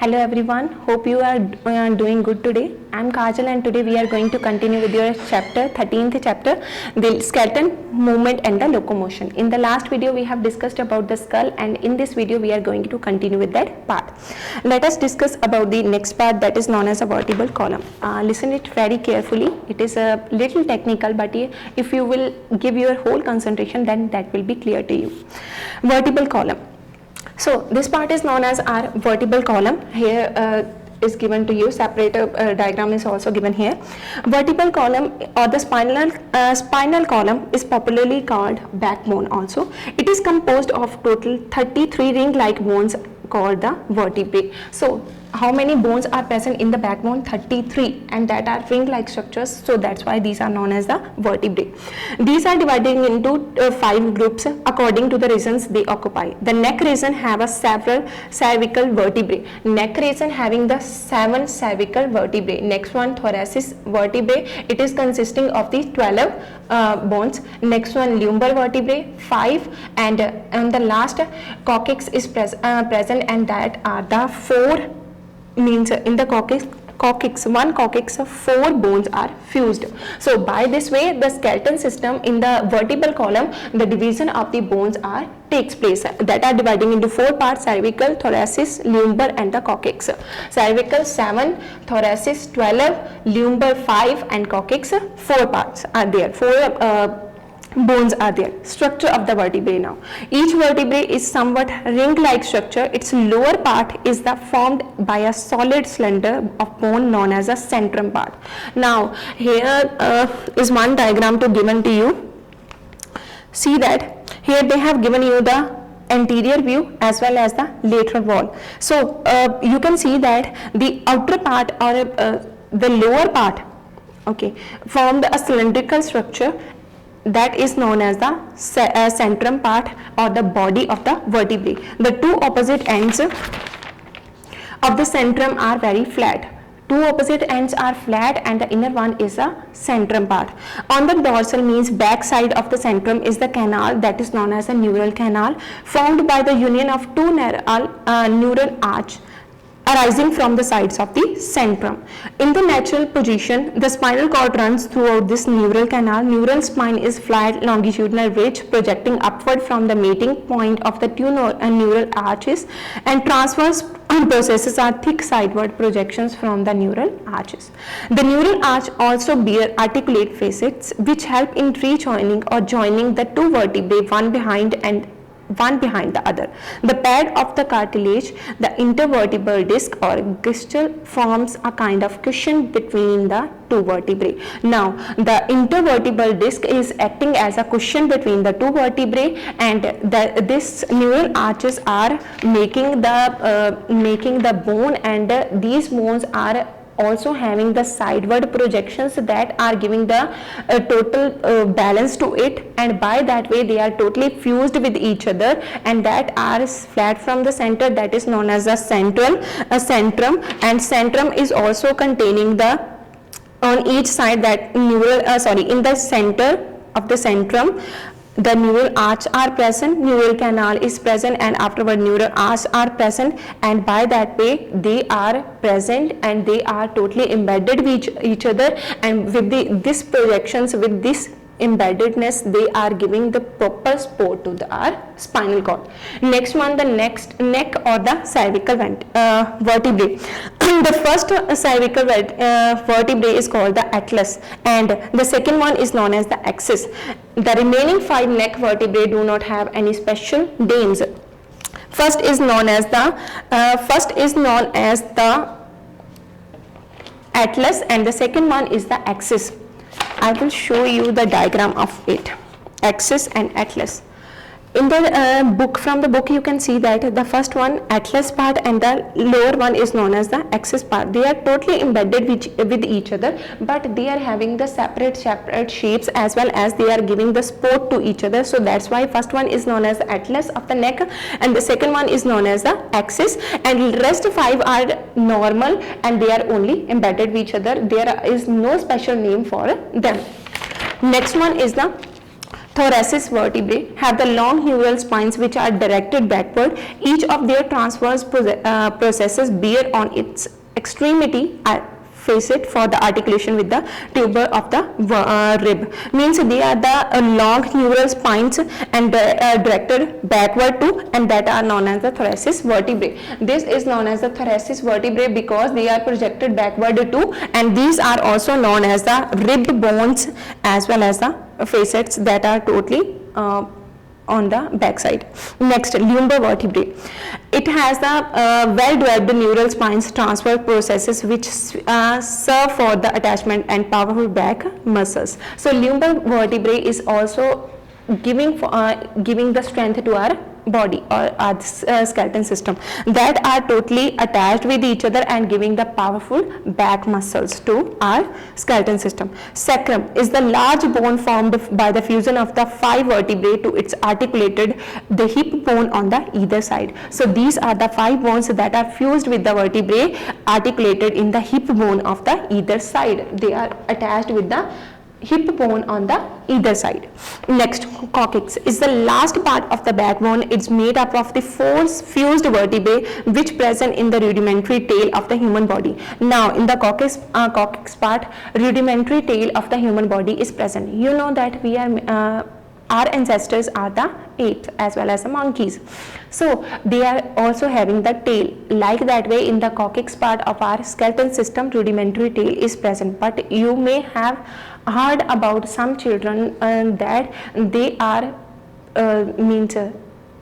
Hello everyone, hope you are doing good today. I am Kajal and today we are going to continue with your chapter, 13th chapter, the skeleton movement and the locomotion. In the last video we have discussed about the skull, and in this video we are going to continue with that part. Let us discuss about the next part, that is known as a vertebral column. Listen it very carefully. It is a little technical, but if you will give your whole concentration, then that will be clear to you. Vertebral column. So this part is known as our vertebral column. Here is given to you, separate diagram is also given here. Vertebral column or the spinal column is popularly called backbone also. It is composed of total 33 ring-like bones called the vertebrae. So how many bones are present in the backbone? 33, and that are ring-like structures, so that's why these are known as the vertebrae. These are divided into 5 groups according to the regions they occupy. The neck region have a several cervical vertebrae. Neck region having the 7 cervical vertebrae. Next one, thoracic vertebrae. It is consisting of the 12 bones. Next one, lumbar vertebrae, 5, and the last coccyx is present, and that are the 4. Means in the coccyx, one coccyx of 4 bones are fused. So by this way, the skeleton system in the vertebral column, the division of the bones takes place, that are dividing into 4 parts: cervical, thoracic, lumbar, and the coccyx. Cervical 7, thoracic 12, lumbar 5, and coccyx 4 parts are there. 4 bones are there. Structure of the vertebrae now. Each vertebrae is somewhat ring-like structure. Its lower part is formed by a solid cylinder of bone known as a centrum part. Now here is one diagram given to you. See that here they have given you the anterior view as well as the lateral wall. So you can see that the outer part or the lower part, okay, formed a cylindrical structure that is known as the centrum part or the body of the vertebrae. The 2 opposite ends of the centrum are very flat. 2 opposite ends are flat, and the inner one is a centrum part. On the dorsal, means back side of the centrum, is the canal that is known as a neural canal, formed by the union of 2 neural arch arising from the sides of the centrum. In the natural position, the spinal cord runs throughout this neural canal. Neural spine is flat longitudinal ridge projecting upward from the meeting point of the 2 neural arches, and transverse processes are thick sideward projections from the neural arches. The neural arch also bear articulate facets which help in rejoining or joining the 2 vertebrae one behind the other. The pad of the cartilage, the intervertebral disc or gestalt, forms a kind of cushion between the 2 vertebrae. Now the intervertebral disc is acting as a cushion between the 2 vertebrae, and this neural arches are making the bone, and these bones are also having the sideward projections that are giving the total balance to it, and by that way they are totally fused with each other, and that are flat from the center, that is known as the centrum, and centrum is also containing the on each side that in the center of the centrum the neural arch are present, neural canal is present, and afterward neural arch are present, and by that way they are present and they are totally embedded with each other, and with this projections, with this embeddedness, they are giving the proper support to our spinal cord. Next one, the neck or the cervical vertebrae. The first cervical vertebrae is called the atlas, and the second one is known as the axis. The remaining 5 neck vertebrae do not have any special names. First is known as the atlas, and the second one is the axis. I will show you the diagram of it, axis and atlas. In the book, from the book you can see that the first one, atlas part, and the lower one is known as the axis part. They are totally embedded with each other, but they are having the separate shapes as well as they are giving the support to each other. So that's why first one is known as the atlas of the neck, and the second one is known as the axis, and rest 5 are normal and they are only embedded with each other. There is no special name for them. Next one is the thoracic vertebrae have the long humeral spines which are directed backward. Each of their transverse processes bear on its extremity facet for the articulation with the tuber of the rib. Means they are the long humeral spines and directed backward to, and that are known as the thoracic vertebrae. This is known as the thoracic vertebrae because they are projected backward to, and these are also known as the rib bones as well as the facets that are totally on the back side. Next, lumbar vertebrae. It has the well-developed neural spines transverse processes which serve for the attachment and powerful back muscles. So lumbar vertebrae is also giving the strength to our body or our skeleton system, that are totally attached with each other and giving the powerful back muscles to our skeleton system. Sacrum is the large bone formed by the fusion of the 5 vertebrae to its articulated the hip bone on the either side. So these are the 5 bones that are fused with the vertebrae articulated in the hip bone of the either side. They are attached with the hip bone on the either side. Next, coccyx is the last part of the backbone. It's made up of the 4 fused vertebrae which present in the rudimentary tail of the human body. Now in the coccyx part, rudimentary tail of the human body is present. You know that we are our ancestors are the apes as well as the monkeys, so they are also having the tail. Like that way, in the coccyx part of our skeleton system, rudimentary tail is present. But you may have heard about some children that they are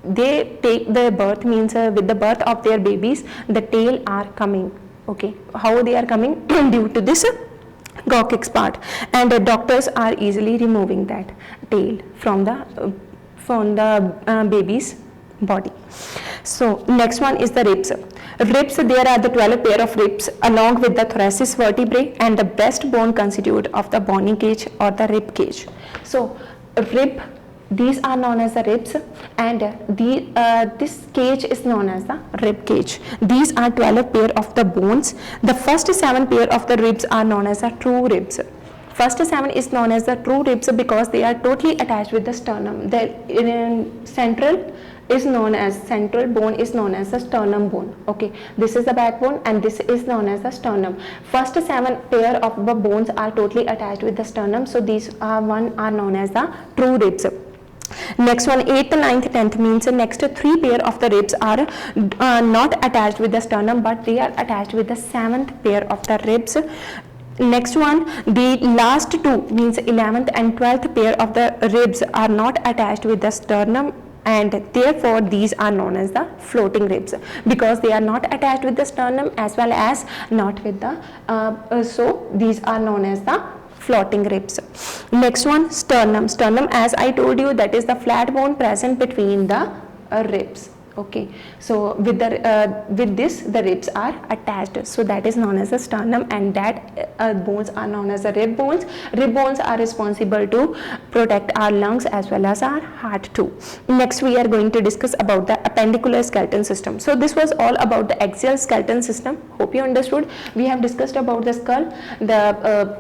they take their birth, with the birth of their babies the tail are coming. Okay, how they are coming? Due to this coccyx part, and the doctors are easily removing that tail from the baby's body. So next one is the ribs. Ribs, there are the 12 pair of ribs along with the thoracic vertebrae and the breast bone constitute of the bony cage or the rib cage. So rib, these are known as the ribs, and this cage is known as the rib cage. These are 12 pair of the bones. The first 7 pair of the ribs are known as the true ribs. First 7 is known as the true ribs because they are totally attached with the sternum. The central bone is known as the sternum bone. Okay, this is the backbone and this is known as the sternum. First 7 pair of the bones are totally attached with the sternum, so these are known as the true ribs. Next one, 8th, 9th, 10th means the next 3 pair of the ribs are not attached with the sternum, but they are attached with the 7th pair of the ribs. Next one, the last 2 means 11th and 12th pair of the ribs are not attached with the sternum, and therefore these are known as the floating ribs because they are not attached with the sternum as well as not with the so these are known as the floating ribs. Next one, sternum. Sternum, as I told you, that is the flat bone present between the ribs. Okay, so with this the ribs are attached, so that is known as the sternum, and that bones are known as the rib bones. Rib bones are responsible to protect our lungs as well as our heart too. Next we are going to discuss about the appendicular skeleton system. So this was all about the axial skeleton system. Hope you understood. We have discussed about the skull, the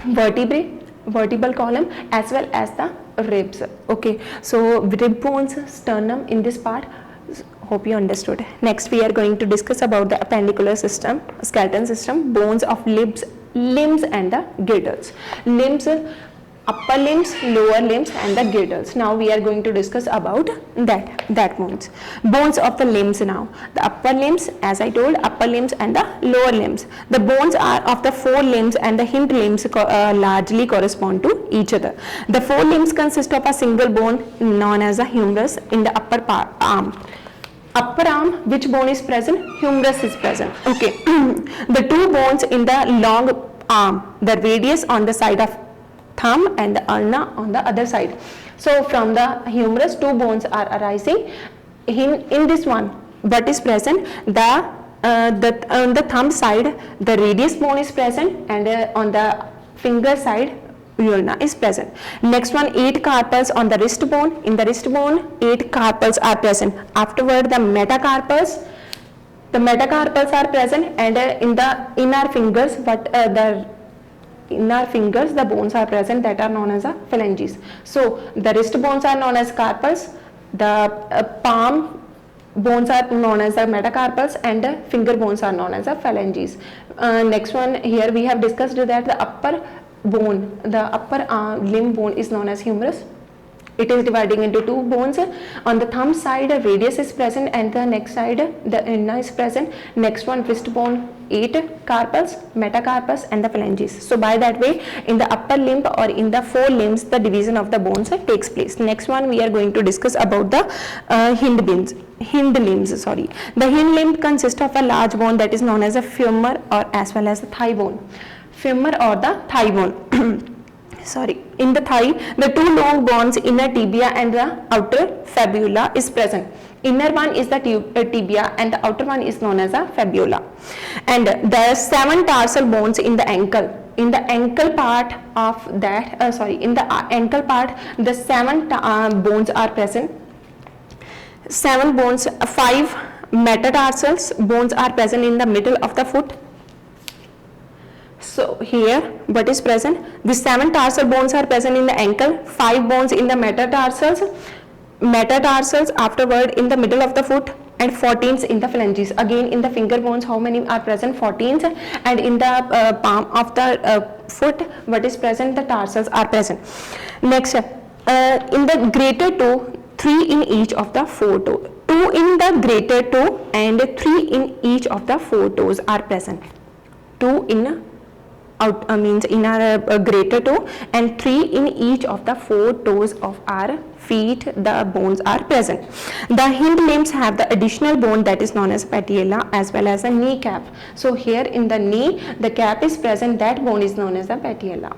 vertebrae, vertebral column as well as the ribs. Okay, so rib bones, sternum in this part. Hope you understood. Next we are going to discuss about the appendicular system, skeleton system, bones of limbs and the girdles. Limbs, upper limbs, lower limbs and the girdles. Now we are going to discuss about that bones. Bones of the limbs now. The upper limbs, as I told, upper limbs and the lower limbs. The bones are of the 4 limbs and the hind limbs largely correspond to each other. The 4 limbs consist of a single bone known as the humerus in the upper arm. Upper arm, which bone is present? Humerus is present. Okay. The 2 bones in the long arm, the radius on the side of thumb and the ulna on the other side. So from the humerus 2 bones are arising. In this one, what is present? On the thumb side the radius bone is present, and on the finger side ulna is present. Next one, 8 carpals on the wrist bone. In the wrist bone 8 carpals are present. Afterward the metacarpals are present, and in our fingers what the in our fingers the bones are present that are known as the phalanges. So the wrist bones are known as carpals, the palm bones are known as the metacarpals, and the finger bones are known as the phalanges. Next one, here we have discussed that the upper bone, the upper limb bone is known as humerus. It is dividing into two bones. On the thumb side, a radius is present, and the next side, the ulna is present. Next one, wrist bone, 8 carpals, metacarpals, and the phalanges. So by that way, in the upper limb or in the forelimbs, the division of the bones takes place. Next one, we are going to discuss about the hind limbs. The hind limb consists of a large bone that is known as a femur or as well as the thigh bone. Femur or the thigh bone. In the thigh, the two long bones, inner tibia and the outer fibula is present. Inner one is the tibia and the outer one is known as a fibula. And there are 7 tarsal bones in the ankle. In the ankle part of that, in the ankle part, the 7 bones are present. 7 bones, 5 metatarsals bones are present in the middle of the foot. So here what is present? The 7 tarsal bones are present in the ankle, 5 bones in the metatarsals afterward in the middle of the foot, and 14s in the phalanges. Again in the finger bones, how many are present? 14s, and in the palm of the foot, what is present? The tarsals are present. Next, in the greater toe, 3 in each of the 4 toes. 2 in the greater toe and 3 in each of the 4 toes are present. 2 in in our greater toe and 3 in each of the 4 toes of our feet, the bones are present. The hind limbs have the additional bone that is known as patella as well as a kneecap. So here in the knee, the cap is present, that bone is known as the patella,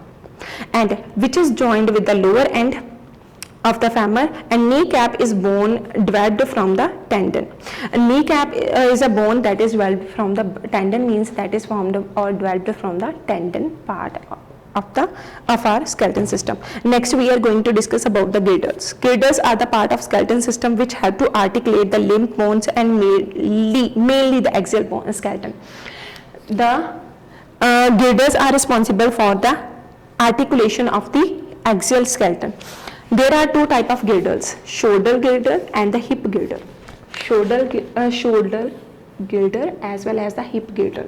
and which is joined with the lower end of the femur, and kneecap is bone developed from the tendon. A kneecap is a bone that is developed from the tendon, means that is formed or developed from the tendon part of our skeleton system. Next we are going to discuss about the girdles. Girdles are the part of skeleton system which help to articulate the limb bones and mainly the axial bone skeleton. The girdles are responsible for the articulation of the axial skeleton. There are 2 types of girdles, shoulder girder and the hip girder. Shoulder girder as well as the hip girder.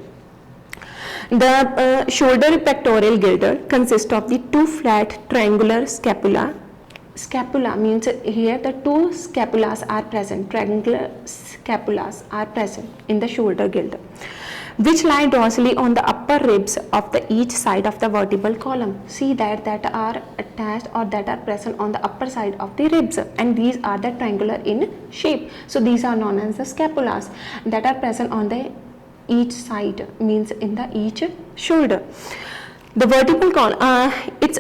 The shoulder pectoral girder consists of the 2 flat triangular scapula. Scapula means here the 2 scapulas are present, triangular scapulas are present in the shoulder girder, which lie dorsally on the upper ribs of the each side of the vertebral column. See that are attached or that are present on the upper side of the ribs, and these are the triangular in shape. So these are known as the scapulas that are present on the each side, means in the each shoulder. The vertebral column, its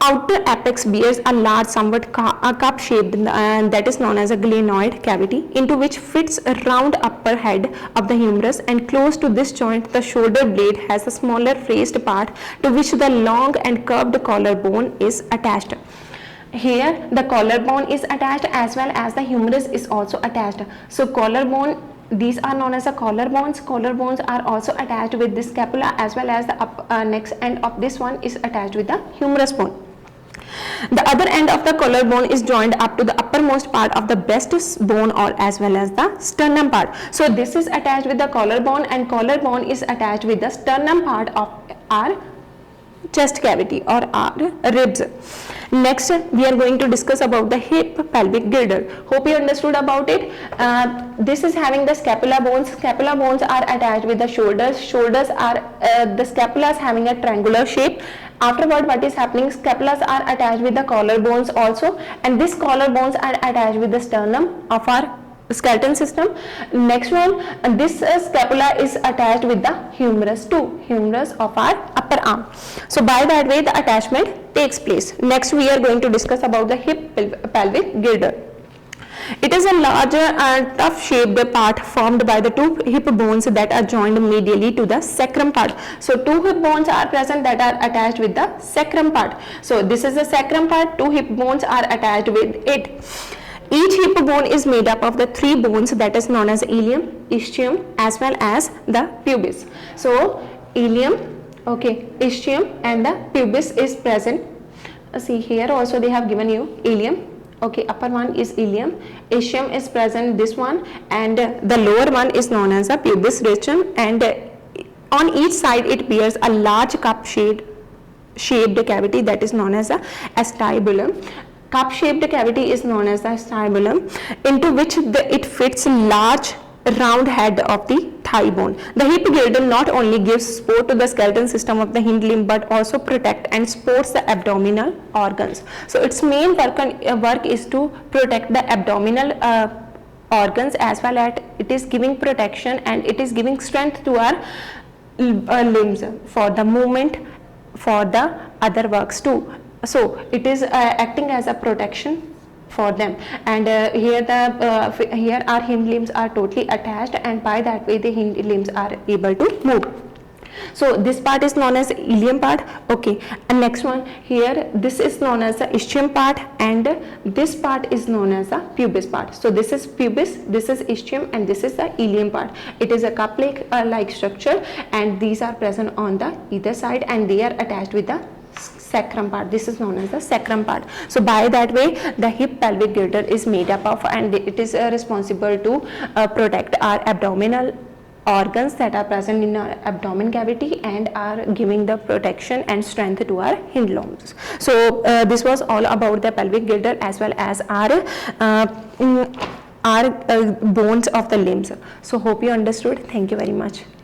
outer apex bears a large, somewhat cup shaped, that is known as a glenoid cavity, into which fits a round upper head of the humerus, and close to this joint the shoulder blade has a smaller raised part to which the long and curved collarbone is attached. Here the collarbone is attached as well as the humerus is also attached. So collarbone, these are known as the collarbones. Collarbones are also attached with this scapula as well as the next end of this one is attached with the humerus bone. The other end of the collarbone is joined up to the uppermost part of the breast bone or as well as the sternum part. So this is attached with the collarbone, and collarbone is attached with the sternum part of our chest cavity or our ribs. Next we are going to discuss about the hip pelvic girder. Hope you understood about it. This is having the scapula bones. Scapula bones are attached with the shoulders. Shoulders are the scapulas having a triangular shape. Afterward, what is happening? Scapulas are attached with the collarbones also, and these collarbones are attached with the sternum of our skeleton system. Next one, this scapula is attached with the humerus too, humerus of our upper arm. So by that way the attachment takes place. Next we are going to discuss about the hip pelvic girder. It is a larger and tough shaped part formed by the 2 hip bones that are joined medially to the sacrum part. So 2 hip bones are present that are attached with the sacrum part. So this is the sacrum part, 2 hip bones are attached with it. Each hip bone is made up of the 3 bones that is known as ilium, ischium as well as the pubis. So ilium, Okay, ischium and the pubis is present. See here also they have given you ilium. Okay, upper one is ilium, ischium is present this one, and the lower one is known as the pubis retium, and on each side it bears a large cup shaped cavity that is known as the acetylbulum. Cup shaped cavity is known as the acetylbulum, into which it fits large round head of the thigh bone. The hip girdle not only gives support to the skeleton system of the hind limb but also protect and supports the abdominal organs. So its main work is to protect the abdominal organs, as well as it is giving protection and it is giving strength to our limbs for the movement, for the other works too. So it is acting as a protection for them, and here our hind limbs are totally attached, and by that way the hind limbs are able to move. So this part is known as ilium part. Okay, and next one here, this is known as the ischium part, and this part is known as the pubis part. So this is pubis, this is ischium, and this is the ilium part. It is a cup like structure, and these are present on the either side, and they are attached with the sacrum part. This is known as the sacrum part. So by that way the hip pelvic girdle is made up of, and it is responsible to protect our abdominal organs that are present in our abdomen cavity and are giving the protection and strength to our hind limbs. So this was all about the pelvic girdle as well as our bones of the limbs. So hope you understood. Thank you very much.